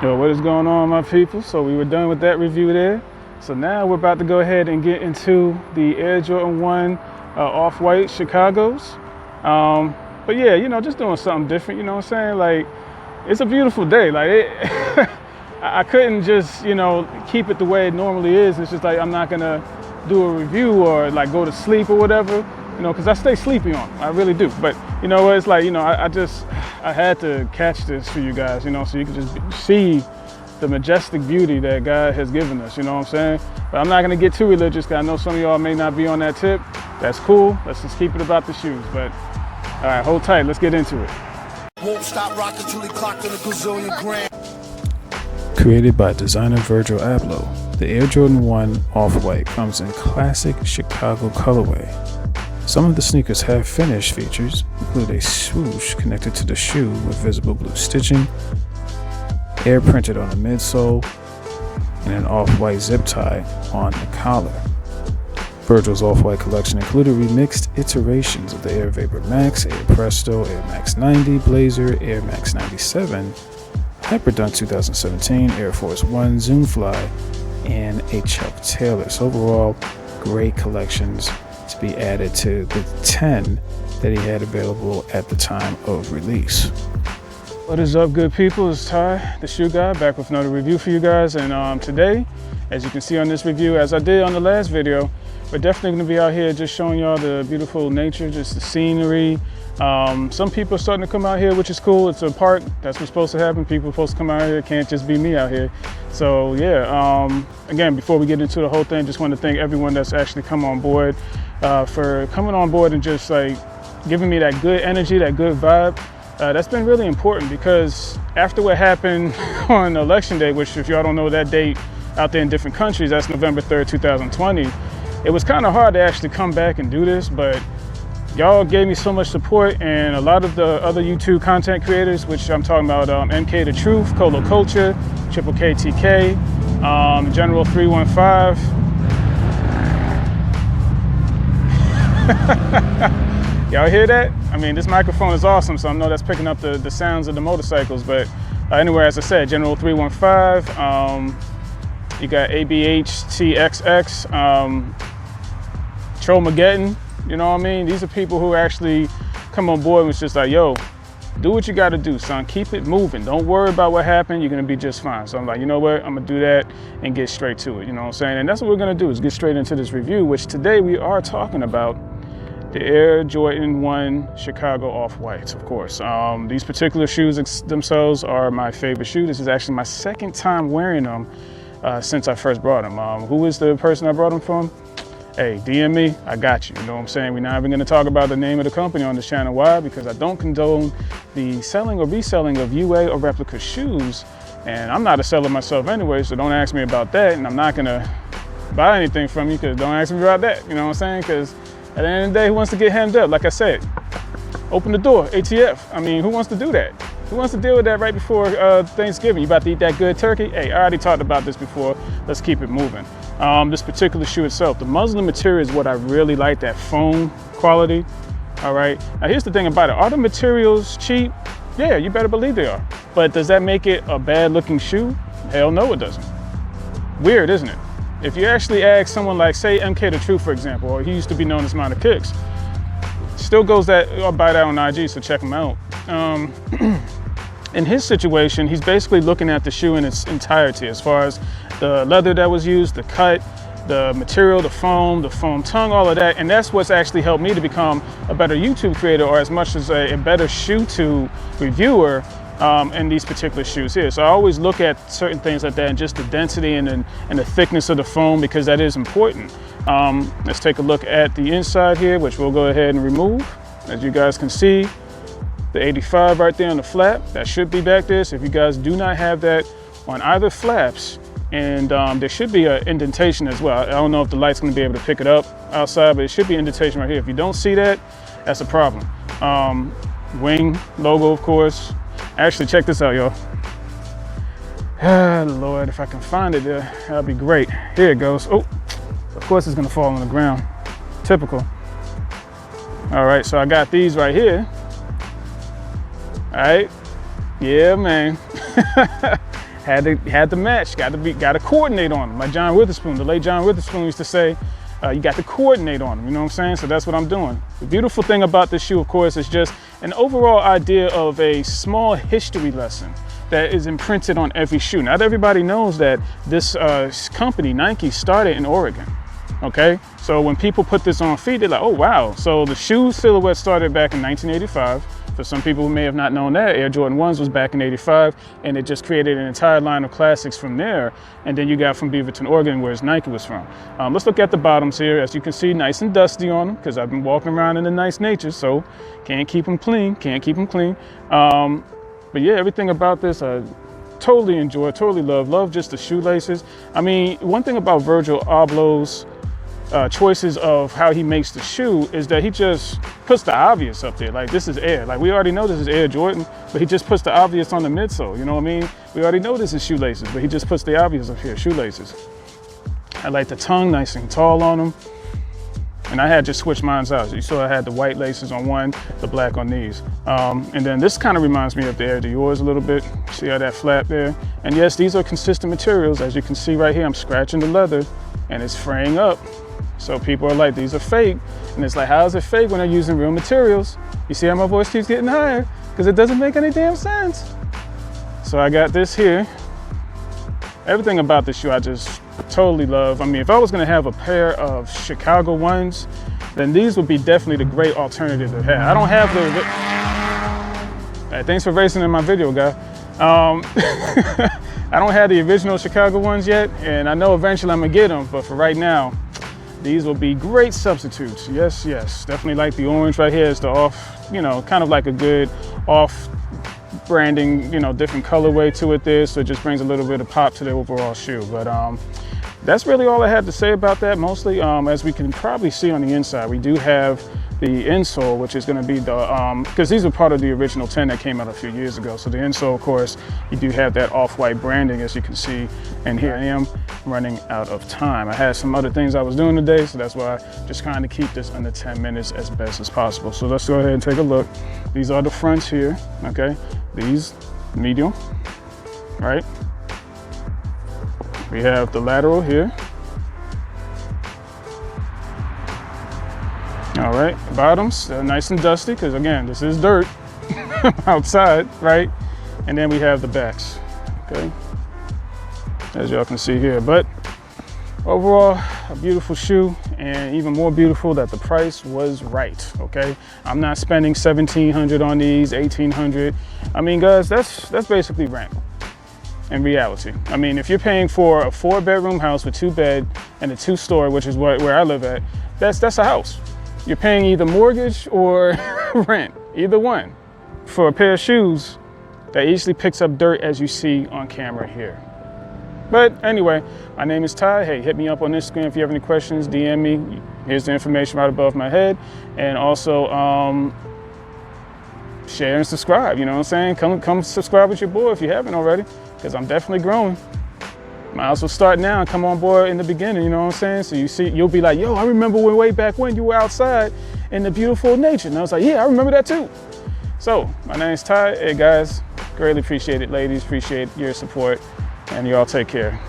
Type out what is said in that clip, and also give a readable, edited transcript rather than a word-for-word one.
Yo, what is going on, my people? So we were done with that review there. So now we're about to go ahead and get into the Air Jordan 1 Off-White Chicago's. But yeah, you know, just doing something different, you know what I'm saying? Like, it's a beautiful day. Like, I couldn't just, you know, keep it the way it normally is. It's just like, I'm not gonna do a review or like go to sleep or whatever, you know, because I stay sleepy on them. I really do. But you know what, it's like, you know, I had to catch this for you guys, you know, so you can just see the majestic beauty that God has given us, you know what I'm saying? But I'm not gonna get too religious because I know some of y'all may not be on that tip. That's cool. Let's just keep it about the shoes. But all right, hold tight. Let's get into it. Won't stop rocking till he clocked in a gazillion grand. Created by designer Virgil Abloh, the Air Jordan 1 Off-White comes in classic Chicago colorway. Some of the sneakers have finish features, include a swoosh connected to the shoe with visible blue stitching, air printed on the midsole, and an off-white zip tie on the collar. Virgil's Off-White collection included remixed iterations of the Air Vapor Max, Air Presto, Air Max 90, Blazer, Air Max 97, Hyperdunk 2017, Air Force 1, Zoom Fly, and a Chuck Taylor. So overall, great collections to be added to the 10 that he had available at the time of release. What is up, good people? It's Ty, the shoe guy, back with another review for you guys. And today, as you can see on this review, as I did on the last video, we're definitely going to be out here just showing y'all the beautiful nature, just the scenery. Some people are starting to come out here, which is cool. It's a park. That's what's supposed to happen. People are supposed to come out here. It can't just be me out here. So yeah, again, before we get into the whole thing, just want to thank everyone that's actually come on board for coming on board and just like giving me that good energy, that good vibe. That's been really important because after what happened on election day, which if y'all don't know that date out there in different countries, that's November 3rd, 2020. It was kind of hard to actually come back and do this, but y'all gave me so much support, and a lot of the other YouTube content creators, which I'm talking about MK The Truth, Colo Culture, Triple KTK, General 315. Y'all hear that? I mean, this microphone is awesome, so I know that's picking up the sounds of the motorcycles, but anyway, as I said, General 315, you got ABHTXX, Trollmageddon, you know what I mean? These are people who actually come on board and was just like, yo, do what you gotta do, son. Keep it moving. Don't worry about what happened. You're gonna be just fine. So I'm like, you know what? I'm gonna do that and get straight to it, you know what I'm saying? And that's what we're gonna do, is get straight into this review, which today we are talking about the Air Jordan 1 Chicago Off-Whites, of course. These particular shoes themselves are my favorite shoe. This is actually my second time wearing them since I first brought them. Who is the person I brought them from? Hey, DM me, I got you. You know what I'm saying? We're not even gonna talk about the name of the company on this channel. Why? Because I don't condone the selling or reselling of UA or replica shoes. And I'm not a seller myself anyway, so don't ask me about that. And I'm not gonna buy anything from you, because don't ask me about that. You know what I'm saying? Because at the end of the day, who wants to get hemmed up? Like I said, open the door, ATF. I mean, who wants to do that? Who wants to deal with that right before Thanksgiving? You about to eat that good turkey? Hey, I already talked about this before. Let's keep it moving. This particular shoe itself, the muslin material is what I really like, that foam quality. All right. Now here's the thing about it. Are the materials cheap? Yeah, you better believe they are. But does that make it a bad looking shoe? Hell no, it doesn't. Weird, isn't it? If you actually ask someone like, say, MK The Truth, for example, or he used to be known as Minor Kicks, still goes that, I'll buy that on IG, so check him out. In his situation, he's basically looking at the shoe in its entirety, as far as the leather that was used, the cut, the material, the foam tongue, all of that. And that's what's actually helped me to become a better YouTube creator, or as much as a better shoe to reviewer in these particular shoes here. So I always look at certain things like that, and just the density and the thickness of the foam, because that is important. Let's take a look at the inside here, which we'll go ahead and remove. As you guys can see, the 85 right there on the flap, that should be back there. So if you guys do not have that on either flaps, and there should be an indentation as well. I don't know if the light's gonna be able to pick it up outside, but it should be an indentation right here. If you don't see that, that's a problem. Wing logo, of course. Actually, check this out, y'all. Ah, Lord, if I can find it there, that'd be great. Here it goes. Oh, of course it's gonna fall on the ground. Typical. All right, so I got these right here. All right, yeah, man. had to match, got to coordinate on them. Like John Witherspoon, the late John Witherspoon used to say, you got to coordinate on them, you know what I'm saying? So that's what I'm doing. The beautiful thing about this shoe, of course, is just an overall idea of a small history lesson that is imprinted on every shoe. Not everybody knows that this company, Nike, started in Oregon, okay? So when people put this on feet, they're like, oh, wow. So the shoe silhouette started back in 1985. For some people who may have not known that, Air Jordan 1s was back in 85, and it just created an entire line of classics from there. And then you got from Beaverton, Oregon, where Nike was from. Let's look at the bottoms here. As you can see, nice and dusty on them, because I've been walking around in the nice nature, so can't keep them clean, But yeah, everything about this, I totally enjoy, totally love just the shoelaces. I mean, one thing about Virgil Abloh's choices of how he makes the shoe is that he just puts the obvious up there. Like, this is Air. Like, we already know this is Air Jordan, but he just puts the obvious on the midsole, you know what I mean? We already know this is shoelaces, but he just puts the obvious up here, shoelaces. I like the tongue, nice and tall on them. And I had just switched mine out. You saw I had the white laces on one, the black on these. And then this kind of reminds me of the Air Dior's a little bit. See how that flap there? And yes, these are consistent materials. As you can see right here, I'm scratching the leather and it's fraying up. So people are like, these are fake. And it's like, how is it fake when they're using real materials? You see how my voice keeps getting higher? Because it doesn't make any damn sense. So I got this here. Everything about this shoe I just totally love. I mean, if I was gonna have a pair of Chicago ones, then these would be definitely the great alternative to have. I don't have the, hey, thanks for racing in my video, guy. I don't have the original Chicago ones yet, and I know eventually I'm gonna get them, but for right now, these will be great substitutes. Yes, yes. Definitely like the orange right here is the off, you know, kind of like a good off branding, you know, different colorway to it there. So it just brings a little bit of pop to the overall shoe. But that's really all I had to say about that mostly. As we can probably see on the inside, we do have the insole, which is going to be the, because these are part of the original 10 that came out a few years ago. So the insole, of course, you do have that off-white branding, as you can see. And here I am running out of time. I had some other things I was doing today, so that's why I just trying to keep this under 10 minutes as best as possible. So let's go ahead and take a look. These are the fronts here, okay? These, medium, right? We have the lateral here. All right, the bottoms, they're nice and dusty, because again, this is dirt outside, right? And then we have the backs, okay? As y'all can see here. But overall, a beautiful shoe, and even more beautiful that the price was right, okay? I'm not spending $1,700 on these, $1,800. I mean, guys, that's basically rent in reality. I mean, if you're paying for a 4-bedroom house with 2 beds and a 2-story, which is where I live at, that's a house. You're paying either mortgage or rent, either one, for a pair of shoes that easily picks up dirt, as you see on camera here. But anyway, my name is Ty. Hey, hit me up on Instagram if you have any questions, DM me. Here's the information right above my head. And also share and subscribe, you know what I'm saying? Come subscribe with your boy if you haven't already, because I'm definitely growing. Might as well start now and come on board in the beginning, you know what I'm saying? So you see, you'll be like, yo, I remember way back when you were outside in the beautiful nature. And I was like, yeah, I remember that too. So my name is Ty. Hey guys, greatly appreciate it, ladies. Appreciate your support, and y'all take care.